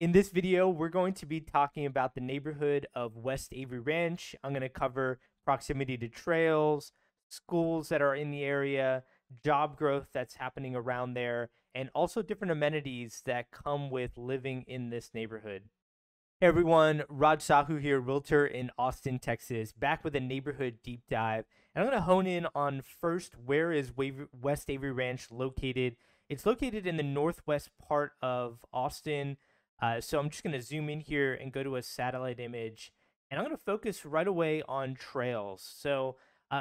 In this video, we're going to be talking about the neighborhood of West Avery Ranch. I'm going to cover proximity to trails, schools that are in the area, job growth that's happening around there, and also different amenities that come with living in this neighborhood. Hey everyone, Raj Sahu here, realtor in Austin, Texas, back with a neighborhood deep dive. And I'm going to hone in on first, where is West Avery Ranch located? It's located in the northwest part of Austin. So I'm just going to zoom in here and go to a satellite image. And I'm going to focus right away on trails. So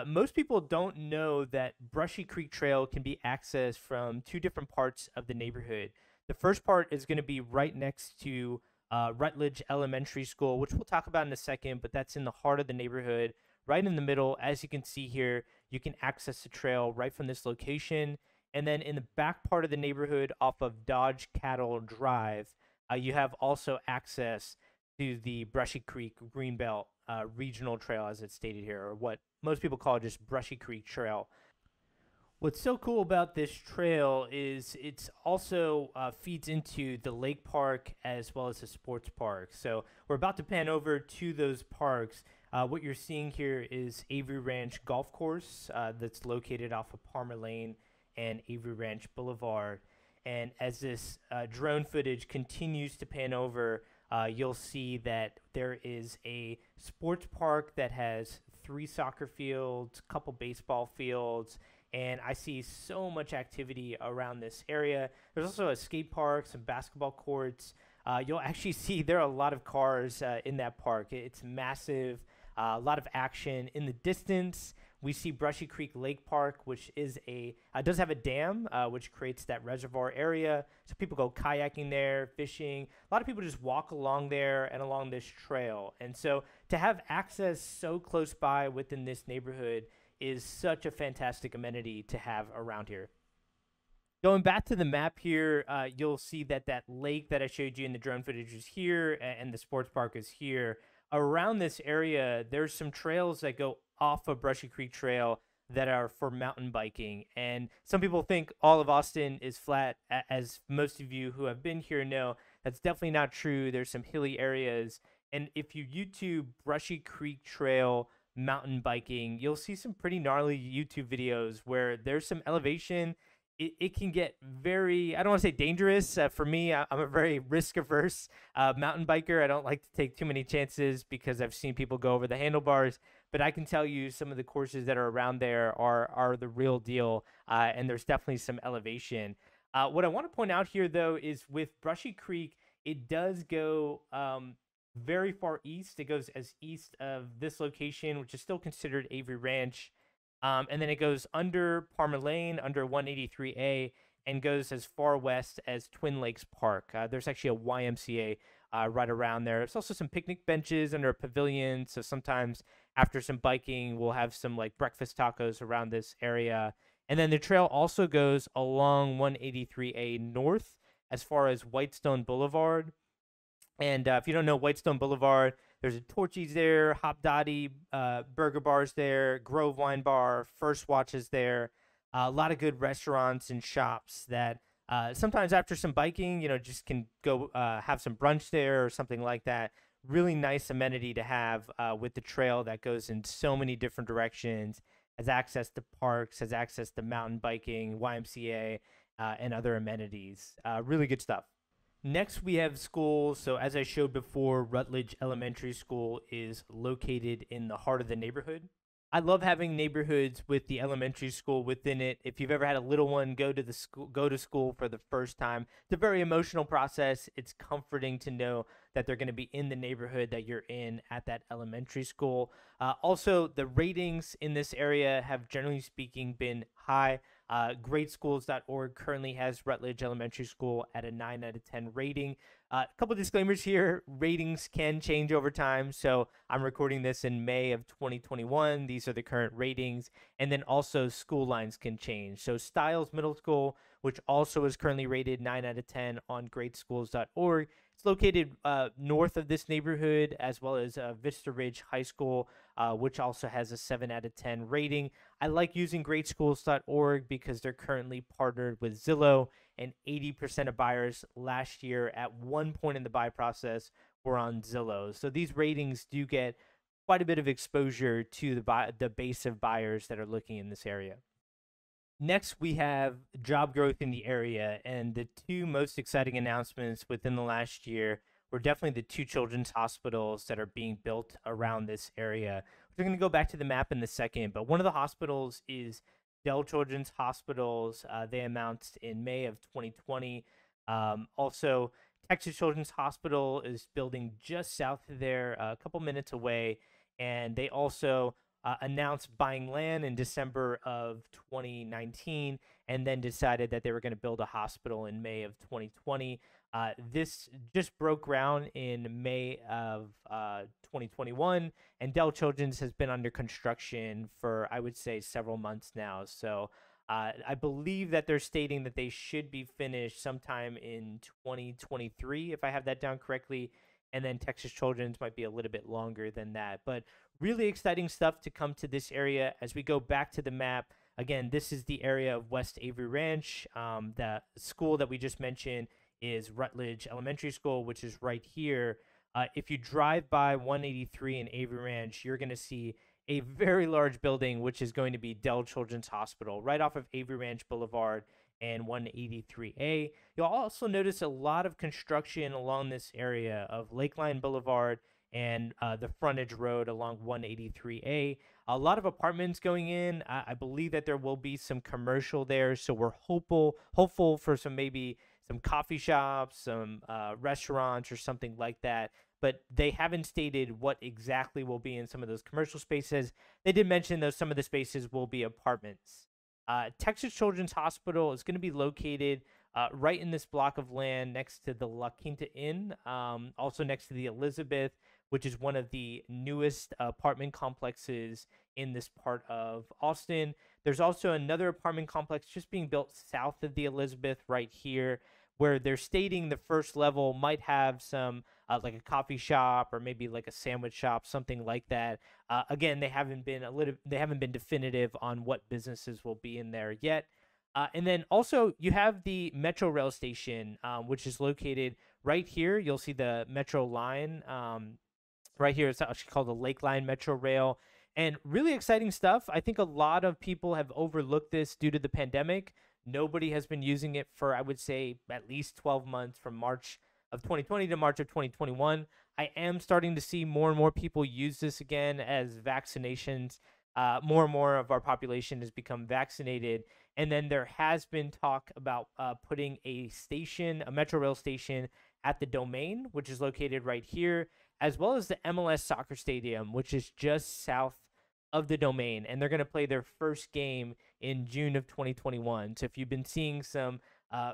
most people don't know that Brushy Creek Trail can be accessed from two different parts of the neighborhood. The first part is going to be right next to Rutledge Elementary School, which we'll talk about in a second, but that's in the heart of the neighborhood, right in the middle. As you can see here, you can access the trail right from this location. And then in the back part of the neighborhood off of Dodge Cattle Drive, you have also access to the Brushy Creek Greenbelt Regional Trail, as it's stated here, or what most people call just Brushy Creek Trail. What's so cool about this trail is it's also feeds into the lake park as well as the sports park. So we're about to pan over to those parks. What you're seeing here is Avery Ranch Golf Course that's located off of Palmer Lane and Avery Ranch Boulevard. And as this drone footage continues to pan over, you'll see that there is a sports park that has 3 soccer fields, a couple baseball fields, and I see so much activity around this area. There's also a skate park, some basketball courts. You'll actually see there are a lot of cars in that park. It's massive, a lot of action. In the distance, we see Brushy Creek Lake Park, which is does have a dam, which creates that reservoir area. So people go kayaking there, fishing. A lot of people just walk along there and along this trail. And so to have access so close by within this neighborhood is such a fantastic amenity to have around here. Going back to the map here, you'll see that that lake that I showed you in the drone footage is here, and the sports park is here. Around this area, there's some trails that go off of Brushy Creek Trail that are for mountain biking. And some people think all of Austin is flat, as most of you who have been here know. That's definitely not true. There's some hilly areas. And if you YouTube Brushy Creek Trail mountain biking, you'll see some pretty gnarly YouTube videos where there's some elevation. It can get very, I don't want to say dangerous. For me, I'm a very risk averse mountain biker. I don't like to take too many chances because I've seen people go over the handlebars. But I can tell you some of the courses that are around there are the real deal. And there's definitely some elevation. What I want to point out here, though, is with Brushy Creek, it does go very far east. It goes as east of this location, which is still considered Avery Ranch. And then it goes under Palmer Lane, under 183A, and goes as far west as Twin Lakes Park. There's actually a YMCA right around there. There's also some picnic benches under a pavilion. So sometimes after some biking, we'll have some like breakfast tacos around this area. And then the trail also goes along 183A north as far as Whitestone Boulevard. And if you don't know Whitestone Boulevard, there's a Torchy's there, Hop Dottie, Burger Bar's there, Grove Wine Bar, First Watch is there. A lot of good restaurants and shops that sometimes after some biking, just can go have some brunch there or something like that. Really nice amenity to have with the trail that goes in so many different directions, has access to parks, has access to mountain biking, YMCA, and other amenities. Really good stuff. Next, we have schools. So as I showed before, Rutledge Elementary School is located in the heart of the neighborhood. I love having neighborhoods with the elementary school within it. If you've ever had a little one go to school for the first time, it's a very emotional process. It's comforting to know that they're going to be in the neighborhood that you're in at that elementary school. Also, the ratings in this area have generally speaking been high. Greatschools.org currently has Rutledge Elementary School at a 9 out of 10 rating. A couple disclaimers here. Ratings can change over time. So I'm recording this in May of 2021. These are the current ratings. And then also school lines can change. So Stiles Middle School, which also is currently rated 9 out of 10 on greatschools.org. It's located north of this neighborhood, as well as Vista Ridge High School, which also has a 7 out of 10 rating. I like using greatschools.org because they're currently partnered with Zillow, and 80% of buyers last year at one point in the buy process were on Zillow. So these ratings do get quite a bit of exposure to the base of buyers that are looking in this area. Next, we have job growth in the area, and the two most exciting announcements within the last year were definitely the two children's hospitals that are being built around this area. We're going to go back to the map in a second, but one of the hospitals is Dell Children's Hospitals. They announced in May of 2020. Also, Texas Children's Hospital is building just south of there, a couple minutes away, and they also announced buying land in December of 2019 and then decided that they were going to build a hospital in May of 2020. This just broke ground in May of 2021, and Dell Children's has been under construction for, I would say, several months now. So I believe that they're stating that they should be finished sometime in 2023, if I have that down correctly. And then Texas Children's might be a little bit longer than that. But really exciting stuff to come to this area. As we go back to the map, again, this is the area of West Avery Ranch. The school that we just mentioned is Rutledge Elementary School, which is right here. If you drive by 183 in Avery Ranch, you're going to see a very large building, which is going to be Dell Children's Hospital, right off of Avery Ranch Boulevard and 183A. You'll also notice a lot of construction along this area of Lakeline Boulevard and the frontage road along 183A. A lot of apartments going in. I believe that there will be some commercial there, so we're hopeful for maybe some coffee shops, some restaurants, or something like that. But they haven't stated what exactly will be in some of those commercial spaces. They did mention, though, some of the spaces will be apartments. Texas Children's Hospital is going to be located right in this block of land next to the La Quinta Inn, also next to the Elizabeth, which is one of the newest apartment complexes in this part of Austin. There's also another apartment complex just being built south of the Elizabeth right here, where they're stating the first level might have some like a coffee shop or maybe like a sandwich shop, something like that. Again, they haven't been definitive on what businesses will be in there yet. And then also you have the Metro Rail station, which is located right here. You'll see the Metro line right here. It's actually called the Lakeline Metro Rail. And really exciting stuff. I think a lot of people have overlooked this due to the pandemic. Nobody has been using it for, I would say, at least 12 months from March of 2020 to March of 2021. I am starting to see more and more people use this again as vaccinations. More and more of our population has become vaccinated. And then there has been talk about putting a Metro Rail station at the Domain, which is located right here, as well as the MLS soccer stadium, which is just south of the Domain. And they're going to play their first game in June of 2021. So if you've been seeing some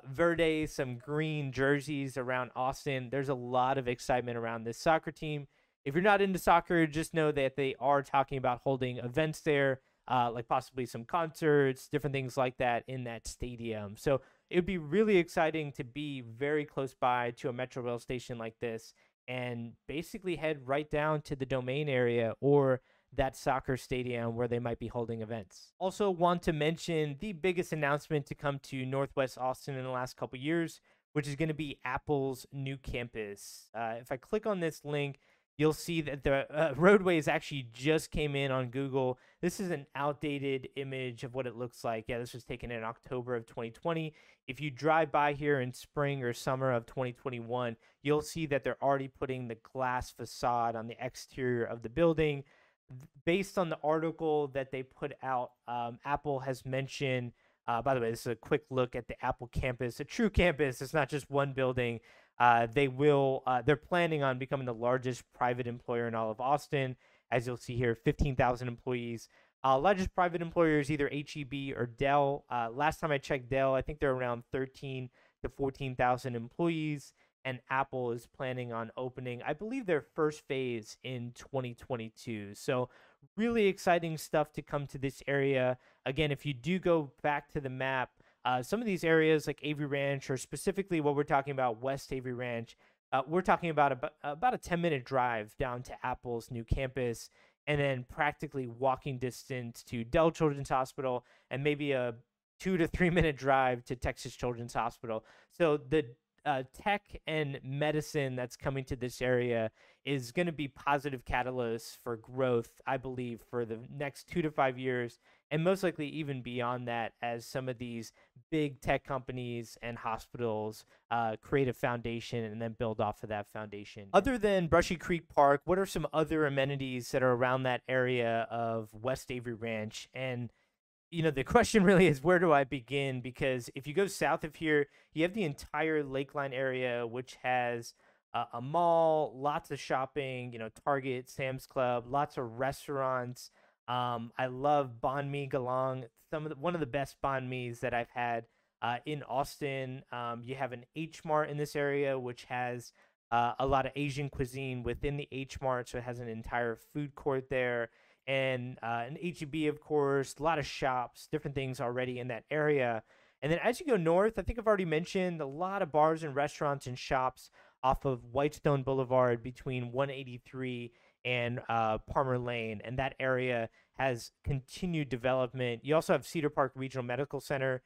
verde, some green jerseys around Austin, there's a lot of excitement around this soccer team. If you're not into soccer, just know that they are talking about holding events there, like possibly some concerts, different things like that in that stadium. So it would be really exciting to be very close by to a Metro Rail station like this and basically head right down to the Domain area or that soccer stadium where they might be holding events. Also want to mention the biggest announcement to come to Northwest Austin in the last couple years, which is going to be Apple's new campus. If I click on this link, you'll see that the roadways actually just came in on Google. This is an outdated image of what it looks like. Yeah, this was taken in October of 2020. If you drive by here in spring or summer of 2021, you'll see that they're already putting the glass facade on the exterior of the building. Based on the article that they put out, Apple has mentioned, by the way, this is a quick look at the Apple campus, a true campus. It's not just one building. They're planning on becoming the largest private employer in all of Austin. As you'll see here, 15,000 employees. Largest private employer is either HEB or Dell. Last time I checked Dell, I think they're around 13 to 14,000 employees. And Apple is planning on opening, I believe, their first phase in 2022. So really exciting stuff to come to this area. Again, if you do go back to the map, some of these areas like Avery Ranch, or specifically what we're talking about, West Avery Ranch, we're talking about a 10-minute drive down to Apple's new campus, and then practically walking distance to Dell Children's Hospital, and maybe a 2 to 3 minute drive to Texas Children's Hospital. So the tech and medicine that's coming to this area is going to be positive catalysts for growth, I believe, for the next 2 to 5 years, and most likely even beyond that, as some of these big tech companies and hospitals create a foundation and then build off of that foundation. Other than Brushy Creek Park, what are some other amenities that are around that area of West Avery Ranch? And the question really is, where do I begin? Because if you go south of here, you have the entire Lakeline area, which has a mall, lots of shopping, Target, Sam's Club, lots of restaurants. I love banh mi galang, one of the best banh mi's that I've had in Austin. You have an H Mart in this area, which has a lot of Asian cuisine within the H Mart, so it has an entire food court there, and an H-E-B, of course, a lot of shops, different things already in that area. And then as you go north, I think I've already mentioned a lot of bars and restaurants and shops off of Whitestone Boulevard between 183 and Palmer Lane, and that area has continued development. You also have Cedar Park Regional Medical Center,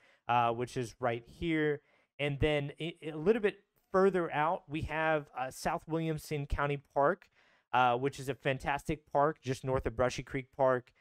which is right here. And then a little bit further out, we have South Williamson County Park, which is a fantastic park just north of Brushy Creek Park.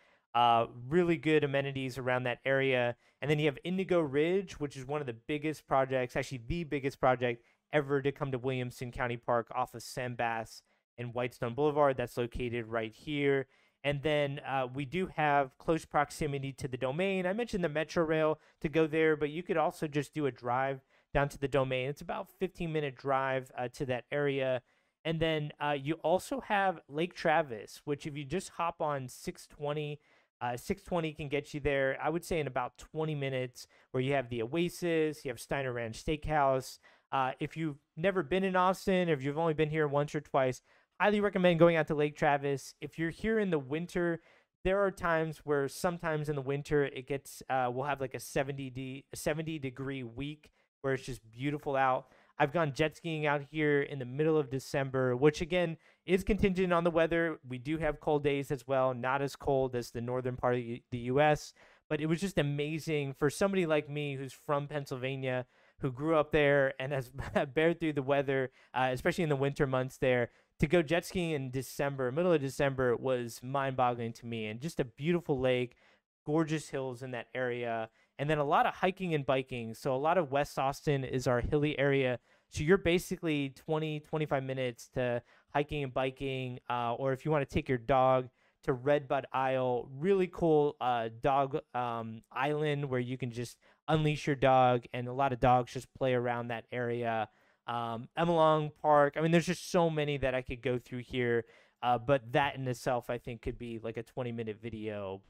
Really good amenities around that area. And then you have Indigo Ridge, which is one of the biggest projects, actually the biggest project ever to come to Williamson County Park off of Sam Bass and Whitestone Boulevard. That's located right here. And then we do have close proximity to the Domain. I mentioned the Metro Rail to go there, but you could also just do a drive down to the Domain. It's about a 15-minute drive to that area. And then you also have Lake Travis, which if you just hop on 620, 620 can get you there, I would say, in about 20 minutes, where you have the Oasis, you have Steiner Ranch Steakhouse. If you've never been in Austin, or if you've only been here once or twice, highly recommend going out to Lake Travis. If you're here in the winter, there are times where sometimes in the winter it gets, we'll have like a 70-degree week where it's just beautiful out. I've gone jet skiing out here in the middle of December, which again is contingent on the weather. We do have cold days as well, not as cold as the northern part of the U.S., but it was just amazing for somebody like me who's from Pennsylvania, who grew up there and has bared through the weather, especially in the winter months there. To go jet skiing in December, middle of December, was mind-boggling to me. And just a beautiful lake, gorgeous hills in that area, and then a lot of hiking and biking. So a lot of West Austin is our hilly area. So you're basically 20, 25 minutes to hiking and biking, or if you want to take your dog to Redbud Isle, really cool dog island where you can just unleash your dog, and a lot of dogs just play around that area. Emelong Park. I mean, there's just so many that I could go through here, but that in itself, I think, could be like a 20-minute video.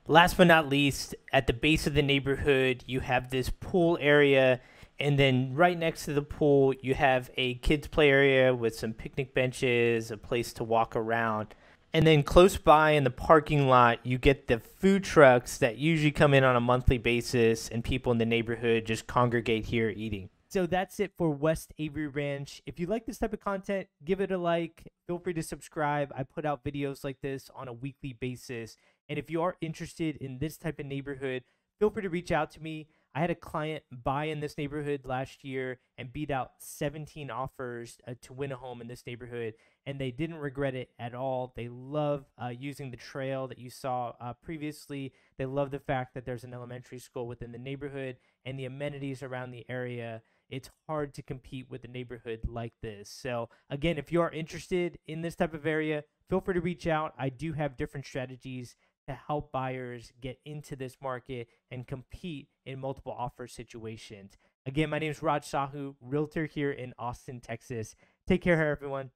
Last but not least, at the base of the neighborhood, you have this pool area, and then right next to the pool, you have a kids' play area with some picnic benches, a place to walk around. And then close by in the parking lot, you get the food trucks that usually come in on a monthly basis, and people in the neighborhood just congregate here eating. So that's it for West Avery Ranch. If you like this type of content, give it a like. Feel free to subscribe. I put out videos like this on a weekly basis. And if you are interested in this type of neighborhood, feel free to reach out to me. I had a client buy in this neighborhood last year and beat out 17 offers to win a home in this neighborhood, and they didn't regret it at all. They love using the trail that you saw previously. They love the fact that there's an elementary school within the neighborhood and the amenities around the area. It's hard to compete with a neighborhood like this. So again, if you are interested in this type of area, feel free to reach out. I do have different strategies to help buyers get into this market and compete in multiple offer situations. Again, my name is Raj Sahu, realtor here in Austin, Texas. Take care, everyone.